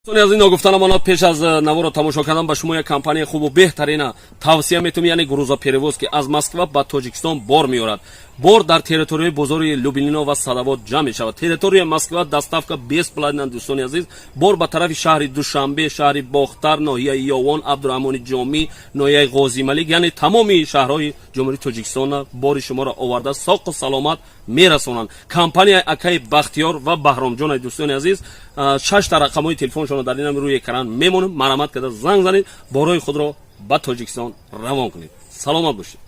از این گفتنمان پیش از نوار تماشا کردن به شما یک کمپانی خوب و بهترین توصیه میتونم، یعنی گروزا پریوز که از مسکو به تاجیکستان بار میارد. بار در تریتوری بزرگ لوبلینا و ساداباد جمع می شود. تریتوری مسکو دستافکا 20 پلاتین دوستان عزیز، بار به طرف شهر دوشنبه، شهر باختر، ناحیه یاوان، عبدالرحمن جامی، ناحیه غازی ملک، یعنی تمامی شهرهای جمهوری تاجیکستان بار شما را آورده ساق و سلامت میرسونند. کمپانی اکای بختیار و بهرام جان دوستان عزیز، 6 تا رقم‌های تلفنشون در این روی اکران میمونه. مرامت کرده زنگ زنید، بارای خود را به تاجیکستان روان کنید. سلامت باشید.